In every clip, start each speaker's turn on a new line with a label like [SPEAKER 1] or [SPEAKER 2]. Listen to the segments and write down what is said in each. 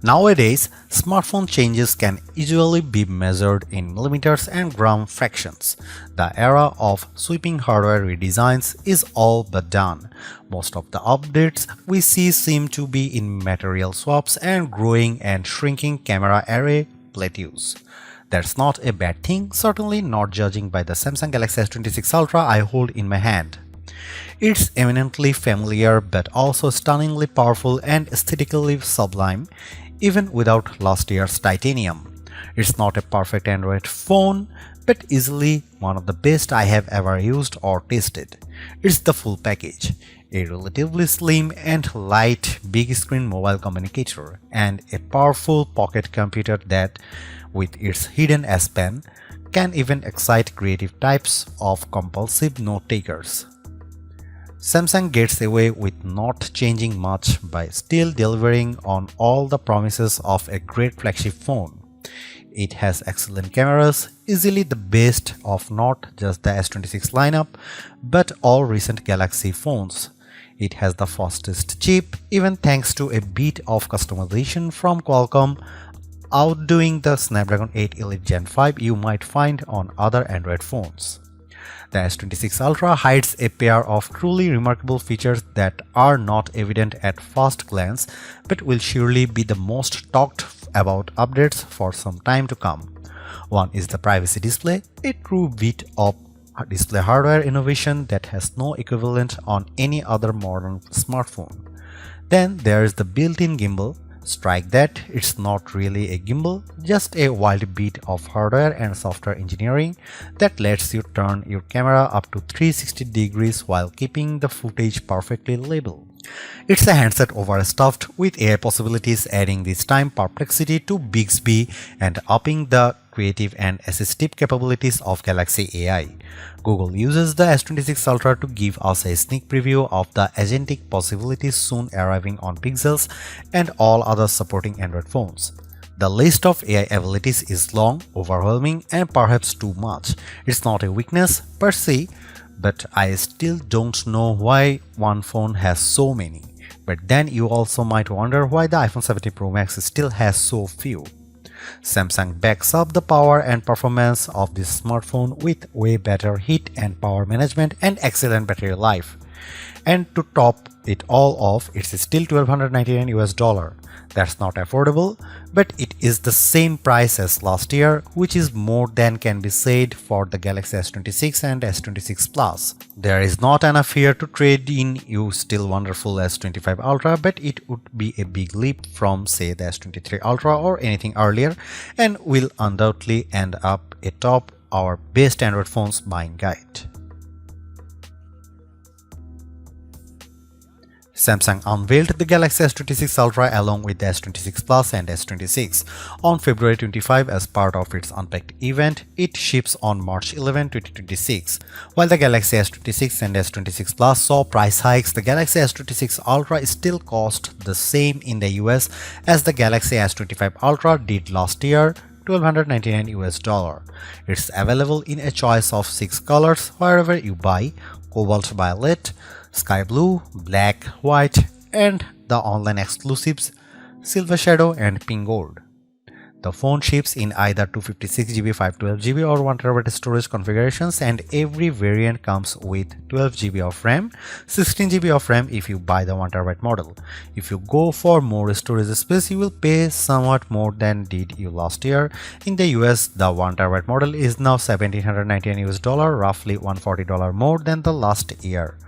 [SPEAKER 1] Nowadays, smartphone changes can usually be measured in millimeters and gram fractions. The era of sweeping hardware redesigns is all but done. Most of the updates we see seem to be in material swaps and growing and shrinking camera array plateaus. That's not a bad thing, certainly not judging by the Samsung Galaxy S26 Ultra I hold in my hand. It's eminently familiar but also stunningly powerful and aesthetically sublime, even without last year's titanium. It's not a perfect Android phone, but easily one of the best I have ever used or tested. It's the full package, a relatively slim and light big screen mobile communicator, and a powerful pocket computer that, with its hidden S Pen, can even excite creative types of compulsive note-takers. Samsung gets away with not changing much by still delivering on all the promises of a great flagship phone. It has excellent cameras, easily the best of not just the S26 lineup, but all recent Galaxy phones. It has the fastest chip, even thanks to a bit of customization from Qualcomm, outdoing the Snapdragon 8 Elite Gen 5 you might find on other Android phones. The S26 Ultra hides a pair of truly remarkable features that are not evident at first glance but will surely be the most talked about updates for some time to come. One is the privacy display, a true bit of display hardware innovation that has no equivalent on any other modern smartphone. Then there is the built-in gimbal. Strike that, it's not really a gimbal, just a wild bit of hardware and software engineering that lets you turn your camera up to 360 degrees while keeping the footage perfectly labeled. It's a handset overstuffed with AI possibilities, adding this time Perplexity to Bixby and upping the creative and assistive capabilities of Galaxy AI. Google uses the S26 Ultra to give us a sneak preview of the agentic possibilities soon arriving on Pixels and all other supporting Android phones. The list of AI abilities is long, overwhelming, and perhaps too much. It's not a weakness per se, but I still don't know why one phone has so many. But then you also might wonder why the iPhone 17 Pro Max still has so few. Samsung backs up the power and performance of this smartphone with way better heat and power management and excellent battery life. And to top it all off, it's still $1,299 US. That's not affordable, but it is the same price as last year, which is more than can be said for the Galaxy S26 and S26 Plus. There is not enough here to trade in your still wonderful S25 Ultra, but it would be a big leap from, say, the S23 Ultra or anything earlier, and will undoubtedly end up atop our best Android phones buying guide. Samsung unveiled the Galaxy S26 Ultra along with the S26 Plus and S26 on February 25 as part of its Unpacked event. It ships on March 11, 2026. While the Galaxy S26 and S26 Plus saw price hikes, the Galaxy S26 Ultra still cost the same in the US as the Galaxy S25 Ultra did last year, $1,299 US. It's available in a choice of 6 colors wherever you buy: cobalt violet, sky blue, black, white, and the online exclusives silver shadow and pink gold. The phone ships in either 256GB, 512GB or 1TB storage configurations, and every variant comes with 12GB of RAM, 16GB of RAM if you buy the 1TB model. If you go for more storage space, you will pay somewhat more than did you last year. In the US, the 1TB model is now $1,799 US, roughly $140 more than the last year.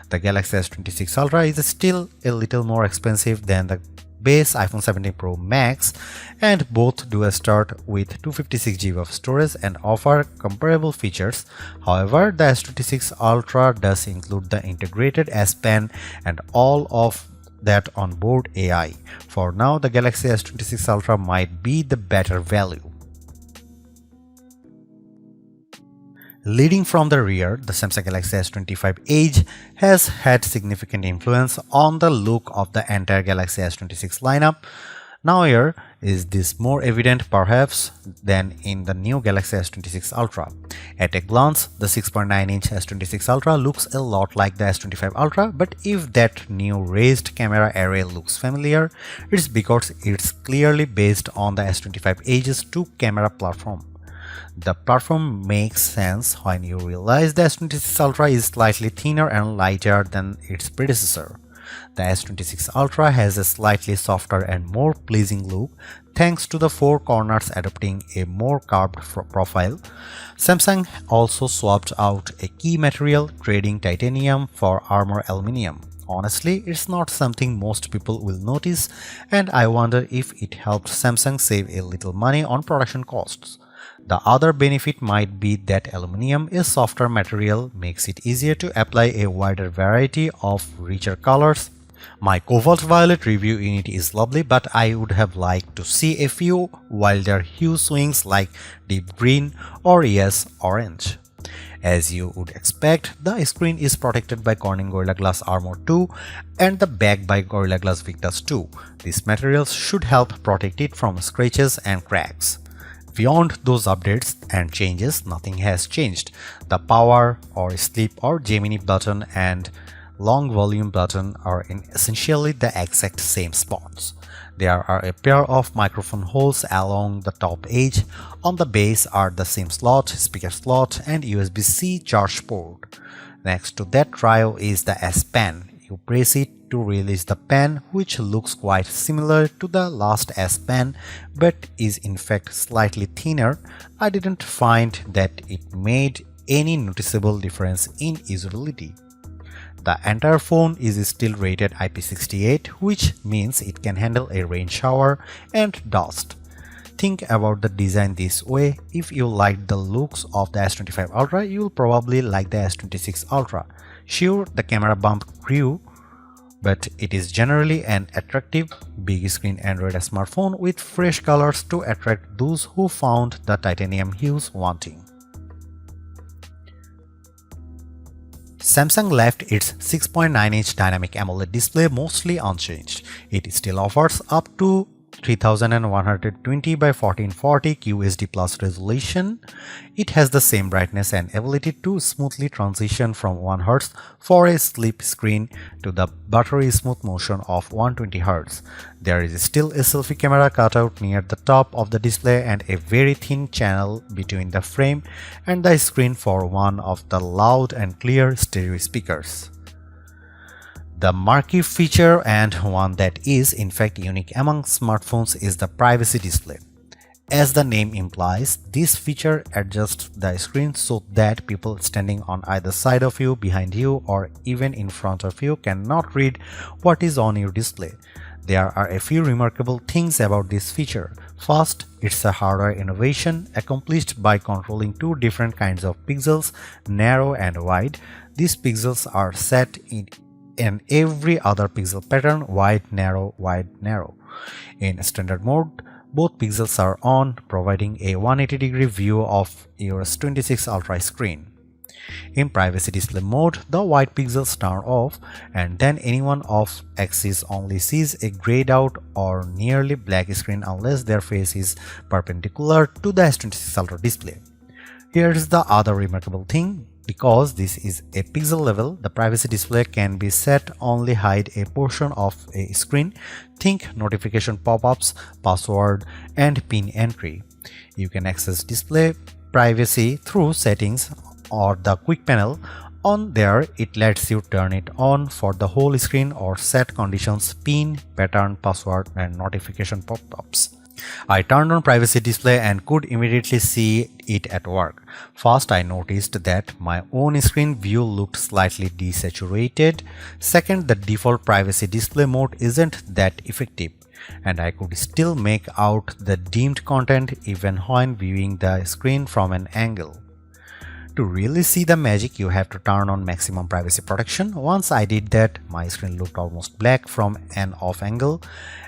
[SPEAKER 1] The Galaxy S26 Ultra is still a little more expensive than the base iPhone 17 Pro Max, and both do start with 256GB of storage and offer comparable features. However, the S26 Ultra does include the integrated S Pen and all of that onboard AI. For now, the Galaxy S26 Ultra might be the better value. Leading from the rear, the Samsung Galaxy S25 Edge has had significant influence on the look of the entire Galaxy S26 lineup. Nowhere is this more evident perhaps than in the new Galaxy S26 Ultra. At a glance, the 6.9-inch S26 Ultra looks a lot like the S25 Ultra, but if that new raised camera array looks familiar, it's because it's clearly based on the S25 Edge's 2-camera platform. The platform makes sense when you realize the S26 Ultra is slightly thinner and lighter than its predecessor. The S26 Ultra has a slightly softer and more pleasing look thanks to the 4 corners adopting a more curved profile. Samsung also swapped out a key material, trading titanium for armor aluminum. Honestly, it's not something most people will notice, and I wonder if it helped Samsung save a little money on production costs. The other benefit might be that aluminum, a softer material, makes it easier to apply a wider variety of richer colors. My cobalt violet review unit is lovely, but I would have liked to see a few wilder hue swings like deep green or yes, orange. As you would expect, the screen is protected by Corning Gorilla Glass Armor 2 and the back by Gorilla Glass Victus 2. These materials should help protect it from scratches and cracks. Beyond those updates and changes, nothing has changed. The power or sleep or Gemini button and long volume button are in essentially the exact same spots. There are a pair of microphone holes along the top edge. On the base are the SIM slot, speaker slot, and USB-C charge port. Next to that trio is the S Pen. You press it to release the pen, which looks quite similar to the last S Pen but is in fact slightly thinner. I didn't find that it made any noticeable difference in usability. The entire phone is still rated IP68, which means it can handle a rain shower and dust. Think about the design this way. If you liked the looks of the S25 Ultra, you'll probably like the S26 Ultra. Sure, the camera bump grew, but it is generally an attractive, big screen Android smartphone with fresh colors to attract those who found the titanium hues wanting. Samsung left its 6.9-inch dynamic AMOLED display mostly unchanged. It still offers up to 3120 by 1440 QHD plus resolution. It has the same brightness and ability to smoothly transition from 1 Hz for a sleep screen to the buttery smooth motion of 120 Hz. There is still a selfie camera cutout near the top of the display and a very thin channel between the frame and the screen for one of the loud and clear stereo speakers. The marquee feature, and one that is in fact unique among smartphones, is the privacy display. As the name implies, this feature adjusts the screen so that people standing on either side of you, behind you, or even in front of you cannot read what is on your display. There are a few remarkable things about this feature. First, it's a hardware innovation accomplished by controlling 2 different kinds of pixels, narrow and wide. These pixels are set in every other pixel pattern, wide, narrow, narrow. In standard mode, both pixels are on, providing a 180-degree view of your S26 Ultra screen. In privacy display mode, the white pixels turn off, and then anyone off axis only sees a grayed out or nearly black screen unless their face is perpendicular to the S26 Ultra display. Here's the other remarkable thing. Because this is a pixel level, the privacy display can be set only hide a portion of a screen. Think notification pop-ups, password, and PIN entry. You can access display privacy through settings or the quick panel. On there, it lets you turn it on for the whole screen or set conditions, PIN, pattern, password, and notification pop-ups. I turned on privacy display and could immediately see it at work. First, I noticed that my own screen view looked slightly desaturated. Second, the default privacy display mode isn't that effective, and I could still make out the dimmed content even when viewing the screen from an angle. To really see the magic, you have to turn on maximum privacy protection. Once I did that, my screen looked almost black from an off angle,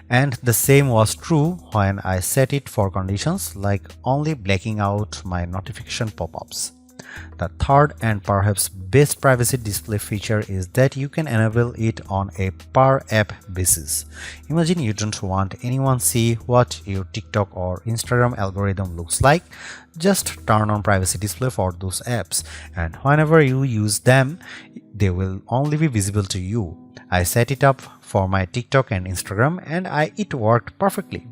[SPEAKER 1] and the same was true when I set it for conditions like only blacking out my notification pop-ups. The third and perhaps best privacy display feature is that you can enable it on a per app basis. Imagine you don't want anyone see what your TikTok or Instagram algorithm looks like. Just turn on privacy display for those apps, and whenever you use them, they will only be visible to you. I set it up for my TikTok and Instagram, and it worked perfectly.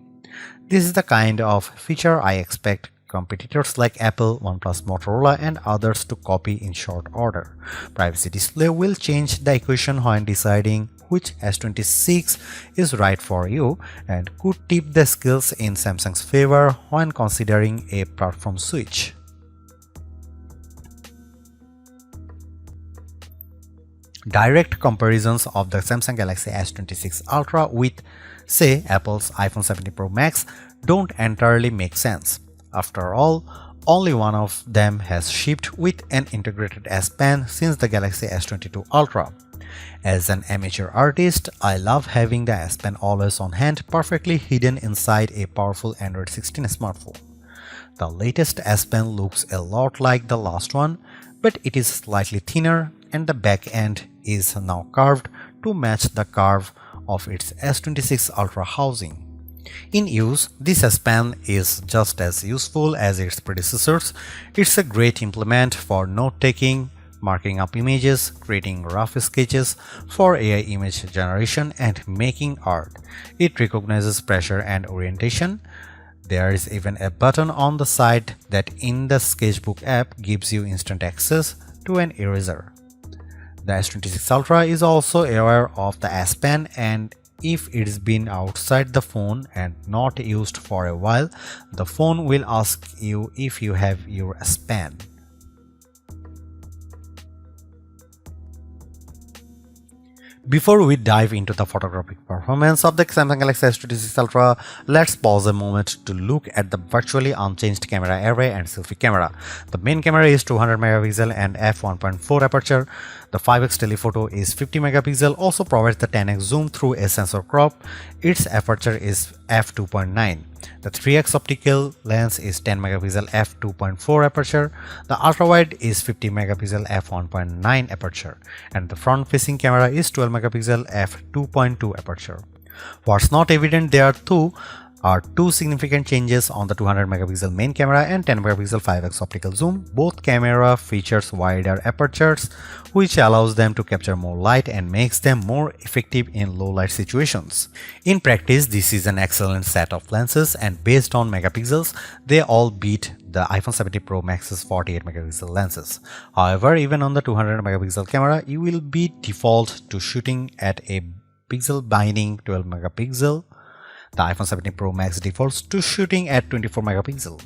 [SPEAKER 1] This is the kind of feature I expect competitors like Apple, OnePlus, Motorola, and others to copy in short order. Privacy display will change the equation when deciding which S26 is right for you, and could tip the scales in Samsung's favor when considering a platform switch. Direct comparisons of the Samsung Galaxy S26 Ultra with, say, Apple's iPhone 17 Pro Max don't entirely make sense. After all, only one of them has shipped with an integrated S Pen since the Galaxy S22 Ultra. As an amateur artist, I love having the S Pen always on hand, perfectly hidden inside a powerful Android 16 smartphone. The latest S Pen looks a lot like the last one, but it is slightly thinner and the back end is now curved to match the curve of its S26 Ultra housing. In use, this S Pen is just as useful as its predecessors. It's a great implement for note-taking, marking up images, creating rough sketches for AI image generation, and making art. It recognizes pressure and orientation. There is even a button on the side that in the Sketchbook app gives you instant access to an eraser. The S26 Ultra is also aware of the S Pen, and if it's been outside the phone and not used for a while, the phone will ask you if you have your S Pen. Before we dive into the photographic performance of the Samsung Galaxy S26 Ultra, let's pause a moment to look at the virtually unchanged camera array and selfie camera. The main camera is 200 megapixel and f1.4 aperture. The 5x telephoto is 50 megapixel, also provides the 10x zoom through a sensor crop. Its aperture is f2.9. The 3x optical lens is 10 megapixel f2.4 aperture. The ultrawide is 50 megapixel f1.9 aperture, and the front-facing camera is 12 megapixel f2.2 aperture. What's not evident there are two significant changes on the 200 megapixel main camera and 10 megapixel 5x optical zoom. Both camera features wider apertures, which allows them to capture more light and makes them more effective in low light situations. In practice, this is an excellent set of lenses, and based on megapixels, they all beat the iPhone 17 Pro Max's 48 megapixel lenses. However, even on the 200 megapixel camera, you will be default to shooting at a pixel binding 12 megapixel. The iPhone 17 Pro Max defaults to shooting at 24 megapixel.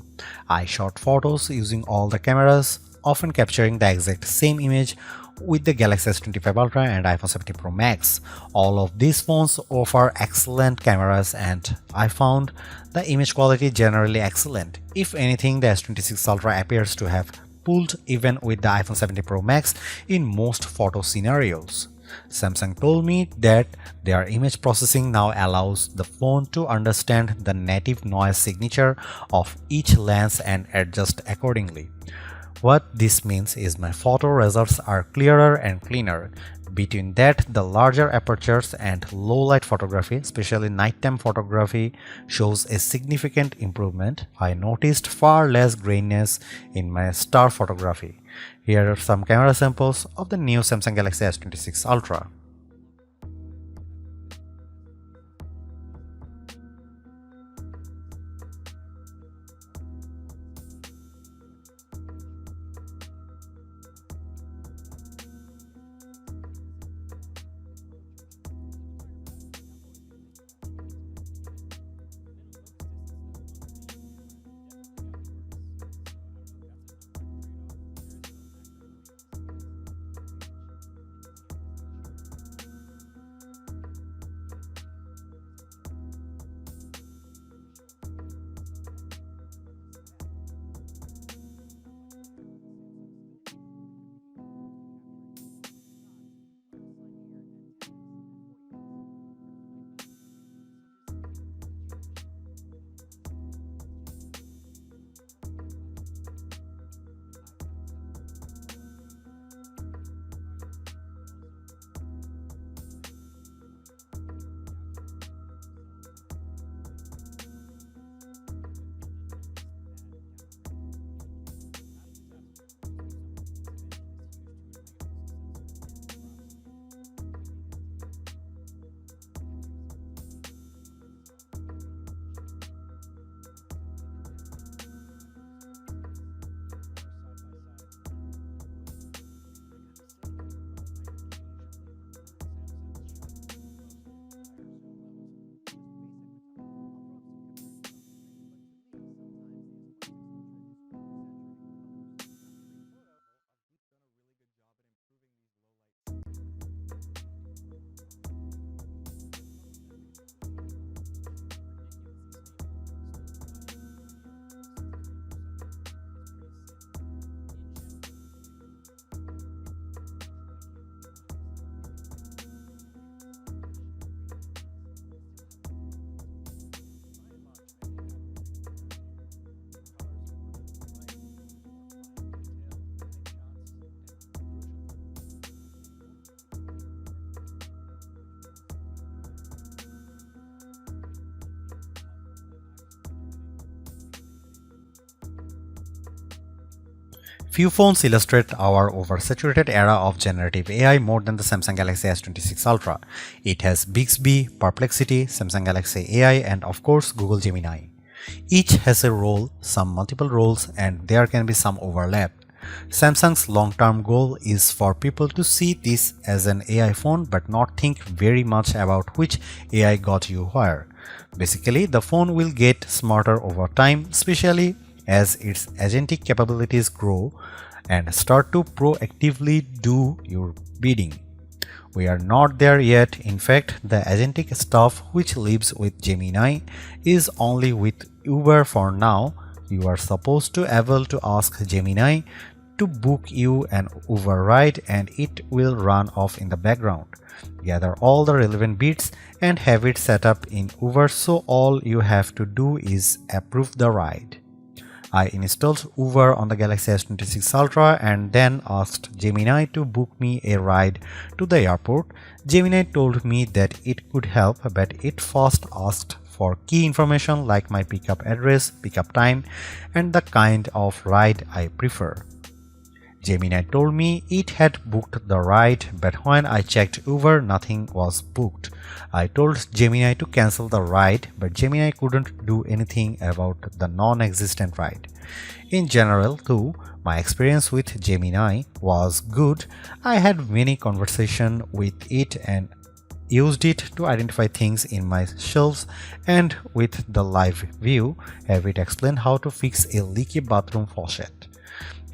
[SPEAKER 1] I shot photos using all the cameras, often capturing the exact same image with the Galaxy S25 Ultra and iPhone 17 Pro Max. All of these phones offer excellent cameras, and I found the image quality generally excellent. If anything, the S26 Ultra appears to have pulled even with the iPhone 17 Pro Max in most photo scenarios. Samsung told me that their image processing now allows the phone to understand the native noise signature of each lens and adjust accordingly. What this means is my photo results are clearer and cleaner. Between that, the larger apertures and low light photography, especially nighttime photography, shows a significant improvement. I noticed far less graininess in my star photography. Here are some camera samples of the new Samsung Galaxy S26 Ultra. Few phones illustrate our oversaturated era of generative AI more than the Samsung Galaxy S26 Ultra. It has Bixby, Perplexity, Samsung Galaxy AI, and of course Google Gemini. Each has a role, some multiple roles, and there can be some overlap. Samsung's long-term goal is for people to see this as an AI phone but not think very much about which AI got you where. Basically, the phone will get smarter over time, especially as its agentic capabilities grow and start to proactively do your bidding. We are not there yet. In fact, the agentic stuff which lives with Gemini is only with Uber for now. You are supposed to able to ask Gemini to book you an Uber ride and it will run off in the background. Gather all the relevant bits and have it set up in Uber, so all you have to do is approve the ride. I installed Uber on the Galaxy S26 Ultra and then asked Gemini to book me a ride to the airport. Gemini told me that it could help, but it first asked for key information like my pickup address, pickup time, and the kind of ride I prefer. Gemini told me it had booked the ride, but when I checked Uber, nothing was booked. I told Gemini to cancel the ride, but Gemini couldn't do anything about the non-existent ride. In general, too, my experience with Gemini was good. I had many conversations with it and used it to identify things in my shelves, and with the live view, have it explain how to fix a leaky bathroom faucet.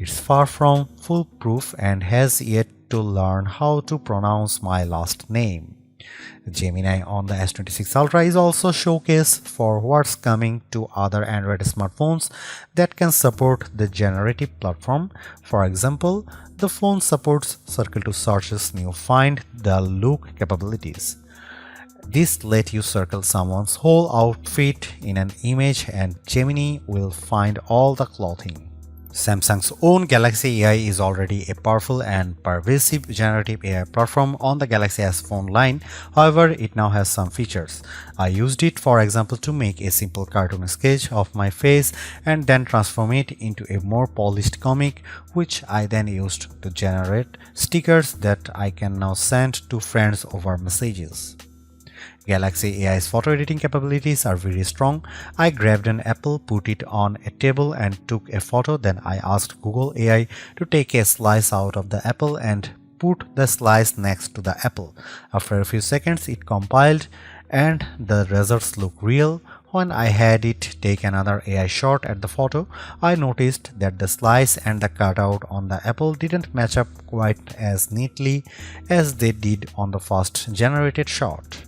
[SPEAKER 1] It's far from foolproof and has yet to learn how to pronounce my last name. Gemini on the S26 Ultra is also showcase for what's coming to other Android smartphones that can support the generative platform. For example, the phone supports Circle to Search's new Find the Look capabilities. This lets you circle someone's whole outfit in an image and Gemini will find all the clothing. Samsung's own Galaxy AI is already a powerful and pervasive generative AI platform on the Galaxy S phone line. However, it now has some features. I used it, for example, to make a simple cartoon sketch of my face and then transform it into a more polished comic, which I then used to generate stickers that I can now send to friends over messages. Galaxy AI's photo editing capabilities are very strong. I grabbed an apple, put it on a table and took a photo. Then I asked Google AI to take a slice out of the apple and put the slice next to the apple. After a few seconds, it compiled and the results look real. When I had it take another AI shot at the photo, I noticed that the slice and the cutout on the apple didn't match up quite as neatly as they did on the first generated shot.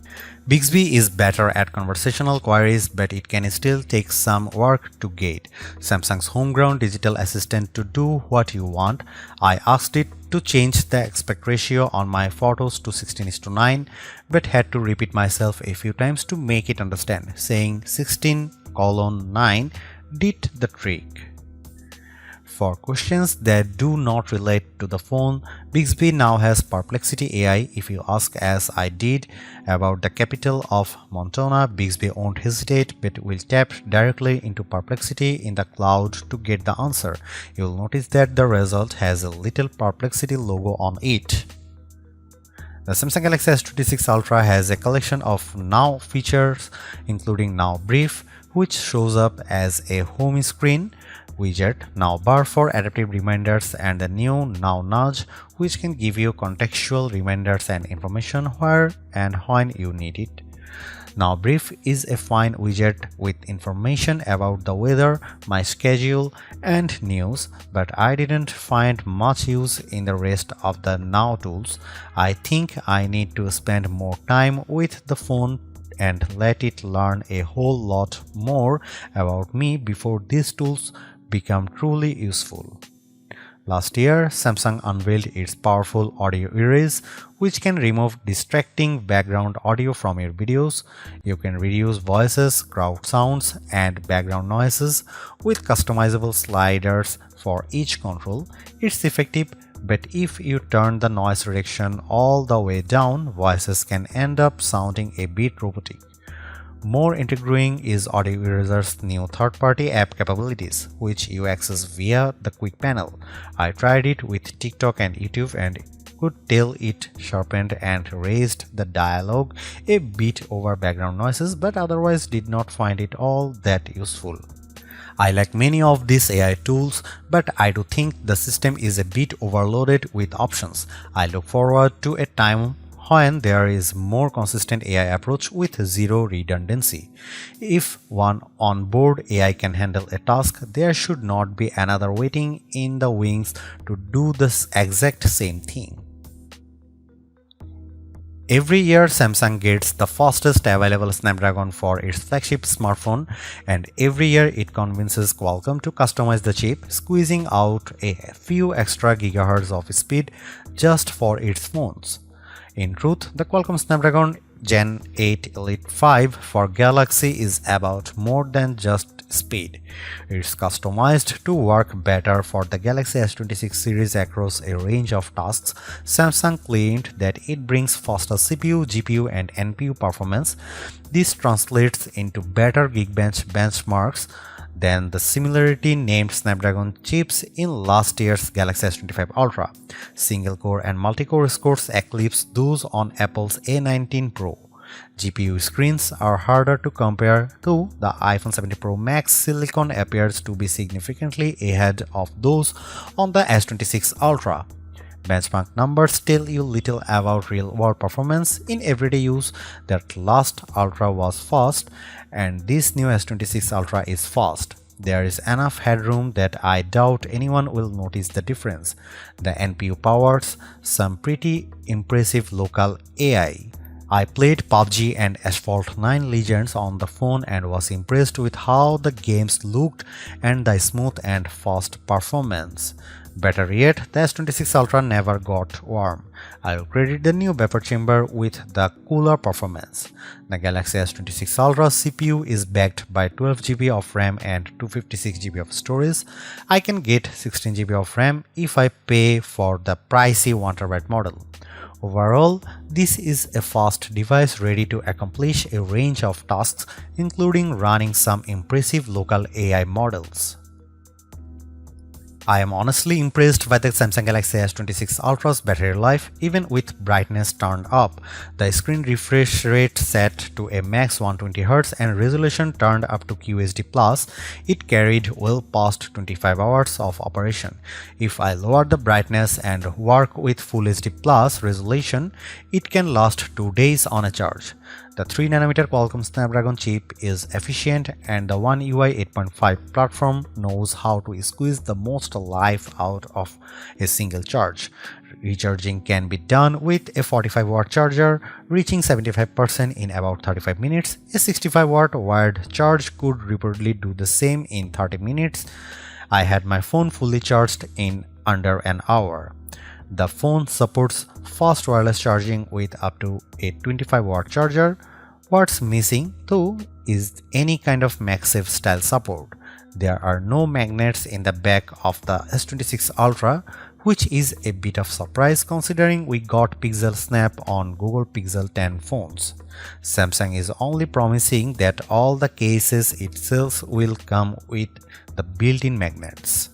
[SPEAKER 1] Bixby is better at conversational queries, but it can still take some work to get Samsung's homegrown digital assistant to do what you want. I asked it to change the aspect ratio on my photos to 16:9, but had to repeat myself a few times to make it understand. Saying 16:9 did the trick. For questions that do not relate to the phone, Bixby now has Perplexity AI. If you ask, as I did, about the capital of Montana, Bixby won't hesitate but will tap directly into Perplexity in the cloud to get the answer. You'll notice that the result has a little Perplexity logo on it. The Samsung Galaxy S26 Ultra has a collection of Now features, including Now Brief, which shows up as a home screen widget, Now Bar for adaptive reminders, and the new Now Nudge, which can give you contextual reminders and information where and when you need it. Now Brief is a fine widget with information about the weather, my schedule, and news, but I didn't find much use in the rest of the Now tools. I think I need to spend more time with the phone and let it learn a whole lot more about me before these tools become truly useful. Last year, Samsung unveiled its powerful audio erase, which can remove distracting background audio from your videos. You can reduce voices, crowd sounds, and background noises with customizable sliders for each control. It's effective, but if you turn the noise reduction all the way down, voices can end up sounding a bit robotic. More intriguing is Audio Eraser's new third-party app capabilities, which you access via the quick panel. I tried it with TikTok and YouTube and could tell it sharpened and raised the dialogue a bit over background noises, but otherwise did not find it all that useful. I like many of these AI tools, but I do think the system is a bit overloaded with options. I look forward to a time when there is more consistent AI approach with zero redundancy. If one onboard AI can handle a task, there should not be another waiting in the wings to do the exact same thing. Every year, Samsung gets the fastest available Snapdragon for its flagship smartphone, and every year it convinces Qualcomm to customize the chip, squeezing out a few extra gigahertz of speed just for its phones. In truth, the Qualcomm Snapdragon Gen 8 Elite 5 for Galaxy is about more than just speed. It's customized to work better for the Galaxy S26 series across a range of tasks. Samsung claimed that it brings faster CPU, GPU, and NPU performance. This translates into better Geekbench benchmarks than the similarly named Snapdragon chips in last year's Galaxy S25 Ultra. Single-core and multi-core scores eclipse those on Apple's A19 Pro. GPU screens are harder to compare to. The iPhone 17 Pro Max silicon appears to be significantly ahead of those on the S26 Ultra. Benchmark numbers tell you little about real-world performance in everyday use. That last Ultra was fast, and this new S26 Ultra is fast. There is enough headroom that I doubt anyone will notice the difference. The NPU powers some pretty impressive local AI. I played PUBG and Asphalt 9 Legends on the phone and was impressed with how the games looked and the smooth and fast performance. Better yet, the S26 Ultra never got warm. I will credit the new vapor chamber with the cooler performance. The Galaxy S26 Ultra CPU is backed by 12GB of RAM and 256GB of storage. I can get 16GB of RAM if I pay for the pricey 1TB model. Overall, this is a fast device ready to accomplish a range of tasks, including running some impressive local AI models. I am honestly impressed by the Samsung Galaxy S26 Ultra's battery life, even with brightness turned up. The screen refresh rate set to a max 120Hz and resolution turned up to QHD+, it carried well past 25 hours of operation. If I lower the brightness and work with Full HD+ resolution, it can last 2 days on a charge. The 3nm Qualcomm Snapdragon chip is efficient, and the One UI 8.5 platform knows how to squeeze the most life out of a single charge. Recharging can be done with a 45-watt charger, reaching 75% in about 35 minutes. A 65-watt wired charge could reportedly do the same in 30 minutes. I had my phone fully charged in under an hour. The phone supports fast wireless charging with up to a 25-watt charger. What's missing, though, is any kind of MagSafe style support. There are no magnets in the back of the S26 Ultra, which is a bit of surprise considering we got Pixel Snap on Google Pixel 10 phones. Samsung is only promising that all the cases it sells will come with the built-in magnets.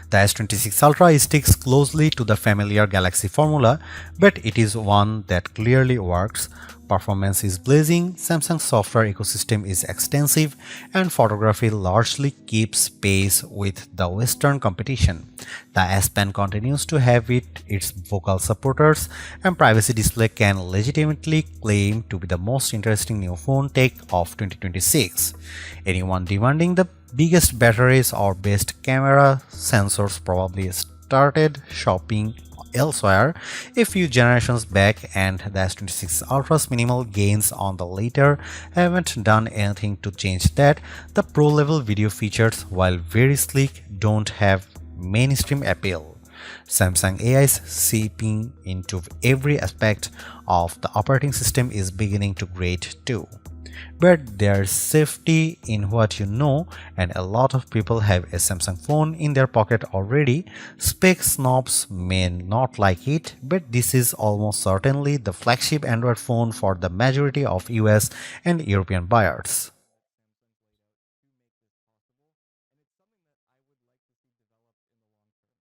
[SPEAKER 1] The S26 Ultra sticks closely to the familiar Galaxy formula, but it is one that clearly works. Performance is blazing, Samsung's software ecosystem is extensive, and photography largely keeps pace with the Western competition. The S Pen continues to have its vocal supporters, and Privacy Display can legitimately claim to be the most interesting new phone tech of 2026. Anyone demanding the biggest batteries or best camera sensors probably started shopping elsewhere a few generations back, and the S26 Ultra's minimal gains on the later haven't done anything to change that. The pro-level video features, while very sleek, don't have mainstream appeal. Samsung AI's seeping into every aspect of the operating system is beginning to grate too. But there's safety in what you know, and a lot of people have a Samsung phone in their pocket already. Spec snobs may not like it, but this is almost certainly the flagship Android phone for the majority of US and European buyers.